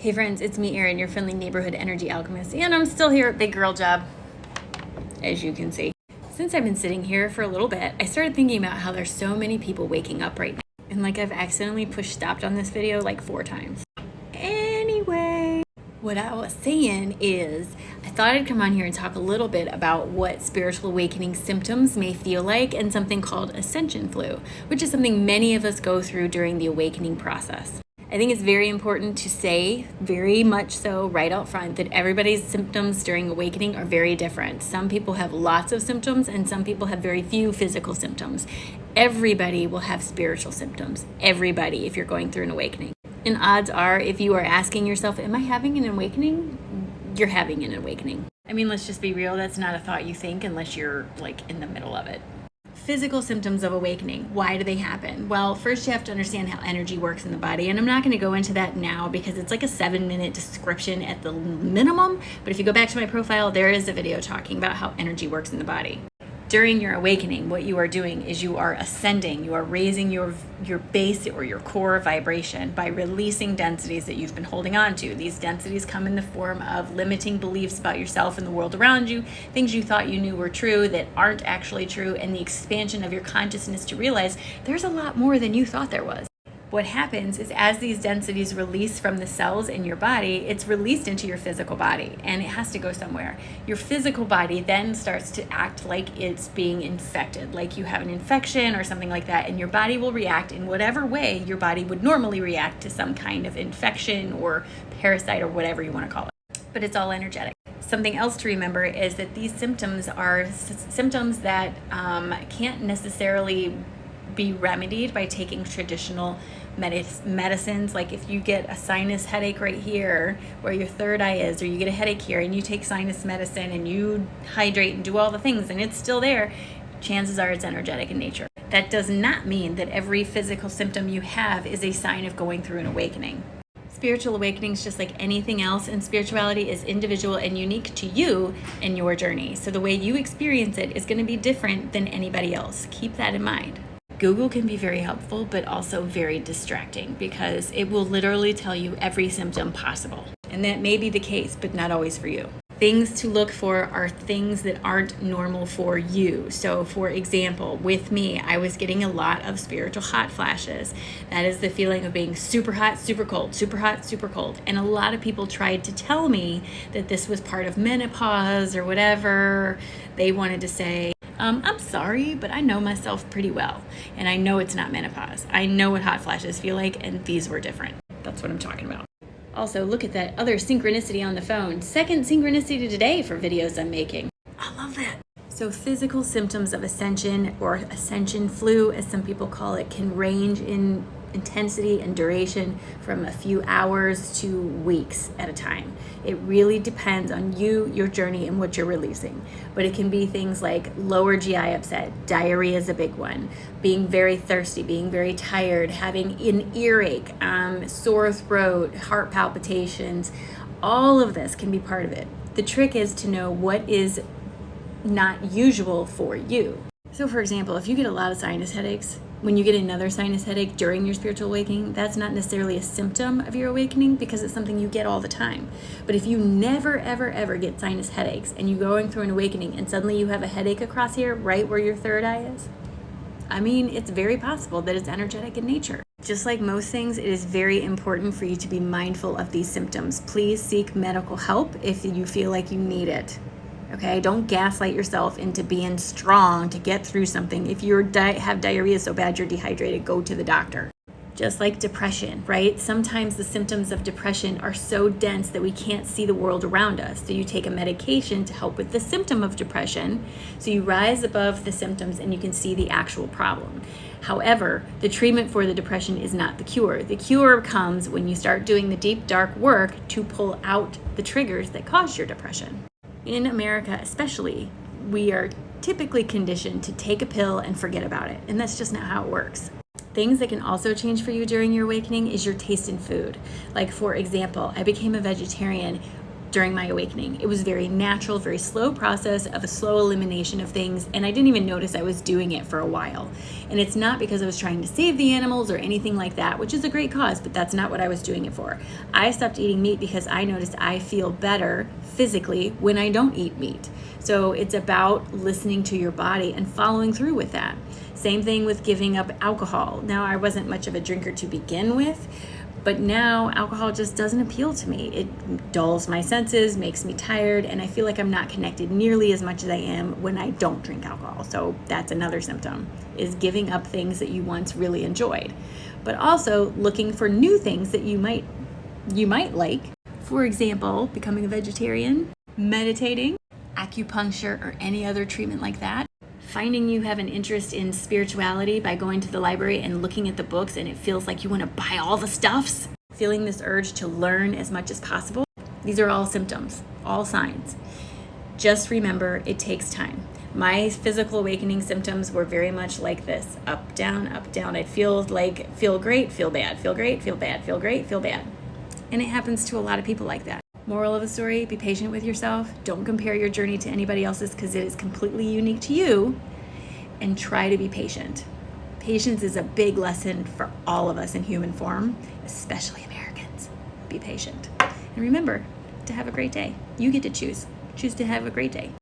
Hey friends, it's me, Erin, your friendly neighborhood energy alchemist, and I'm still here at Big Girl Job, as you can see. Since I've been sitting here for a little bit, I started thinking about how there's so many people waking up right now, and I've accidentally pushed stopped on this video 4 times. Anyway, what I was saying is I thought I'd come on here and talk a little bit about what spiritual awakening symptoms may feel like and something called ascension flu, which is something many of us go through during the awakening process. I think it's very important to say, very much so right out front, that everybody's symptoms during awakening are very different. Some people have lots of symptoms and some people have very few physical symptoms. Everybody will have spiritual symptoms. Everybody, if you're going through an awakening. And odds are, if you are asking yourself, am I having an awakening? You're having an awakening. I mean, let's just be real. That's not a thought you think unless you're in the middle of it. Physical symptoms of awakening. Why do they happen? Well, first you have to understand how energy works in the body, and I'm not going to go into that now because it's a 7-minute description at the minimum, but if you go back to my profile, there is a video talking about how energy works in the body. During your awakening, what you are doing is you are ascending, you are raising your base or your core vibration by releasing densities that you've been holding on to. These densities come in the form of limiting beliefs about yourself and the world around you, things you thought you knew were true that aren't actually true, and the expansion of your consciousness to realize there's a lot more than you thought there was. What happens is as these densities release from the cells in your body, it's released into your physical body, and it has to go somewhere. Your physical body then starts to act like it's being infected, like you have an infection or something like that, and your body will react in whatever way your body would normally react to some kind of infection or parasite or whatever you want to call it. But it's all energetic. Something else to remember is that these symptoms are symptoms that can't necessarily be remedied by taking traditional medicines. Like if you get a sinus headache right here where your third eye is, or you get a headache here and you take sinus medicine and you hydrate and do all the things and it's still there, chances are it's energetic in nature. That does not mean that every physical symptom you have is a sign of going through an awakening. Spiritual awakening is just like anything else, and spirituality is individual and unique to you and your journey. So the way you experience it is going to be different than anybody else. Keep that in mind. Google can be very helpful, but also very distracting because it will literally tell you every symptom possible. And that may be the case, but not always for you. Things to look for are things that aren't normal for you. So for example, with me, I was getting a lot of spiritual hot flashes. That is the feeling of being super hot, super cold, super hot, super cold. And a lot of people tried to tell me that this was part of menopause or whatever. They wanted to say, I'm sorry, but I know myself pretty well, and I know it's not menopause. I know what hot flashes feel like, and these were different. That's what I'm talking about. Also, look at that other synchronicity on the phone. Second synchronicity today for videos I'm making. I love that. So physical symptoms of ascension, or ascension flu, as some people call it, can range in intensity and duration from a few hours to weeks at a time. It really depends on you, your journey, and what you're releasing. But it can be things like lower GI upset, diarrhea is a big one, being very thirsty, being very tired, having an earache, sore throat, heart palpitations. All of this can be part of it. The trick is to know what is not usual for you. So for example, if you get a lot of sinus headaches, when you get another sinus headache during your spiritual awakening, that's not necessarily a symptom of your awakening because it's something you get all the time. But if you never, ever, ever get sinus headaches and you're going through an awakening and suddenly you have a headache across here, right where your third eye is, I mean, it's very possible that it's energetic in nature. Just like most things, it is very important for you to be mindful of these symptoms. Please seek medical help if you feel like you need it. Okay, don't gaslight yourself into being strong to get through something. If you have diarrhea so bad you're dehydrated, go to the doctor. Just like depression, right? Sometimes the symptoms of depression are so dense that we can't see the world around us. So you take a medication to help with the symptom of depression. So you rise above the symptoms and you can see the actual problem. However, the treatment for the depression is not the cure. The cure comes when you start doing the deep, dark work to pull out the triggers that caused your depression. In America especially, we are typically conditioned to take a pill and forget about it, and that's just not how it works. Things that can also change for you during your awakening is your taste in food. Like for example, I became a vegetarian during my awakening. It was very natural, very slow process of a slow elimination of things, and I didn't even notice I was doing it for a while. And it's not because I was trying to save the animals or anything like that, which is a great cause, but that's not what I was doing it for. I stopped eating meat because I noticed I feel better physically when I don't eat meat. So it's about listening to your body and following through with that. Same thing with giving up alcohol. Now, I wasn't much of a drinker to begin with, but now alcohol just doesn't appeal to me. It dulls my senses, makes me tired, and I feel like I'm not connected nearly as much as I am when I don't drink alcohol. So that's another symptom, is giving up things that you once really enjoyed. But also looking for new things that you might like. For example, becoming a vegetarian, meditating, acupuncture, or any other treatment like that. Finding you have an interest in spirituality by going to the library and looking at the books and it feels like you want to buy all the stuffs. Feeling this urge to learn as much as possible. These are all symptoms, all signs. Just remember, it takes time. My physical awakening symptoms were very much like this. Up, down, up, down. I'd feel great, feel bad, feel great, feel bad, feel great, feel bad. And it happens to a lot of people like that. Moral of the story, be patient with yourself. Don't compare your journey to anybody else's because it is completely unique to you. And try to be patient. Patience is a big lesson for all of us in human form, especially Americans. Be patient. And remember to have a great day. You get to choose. Choose to have a great day.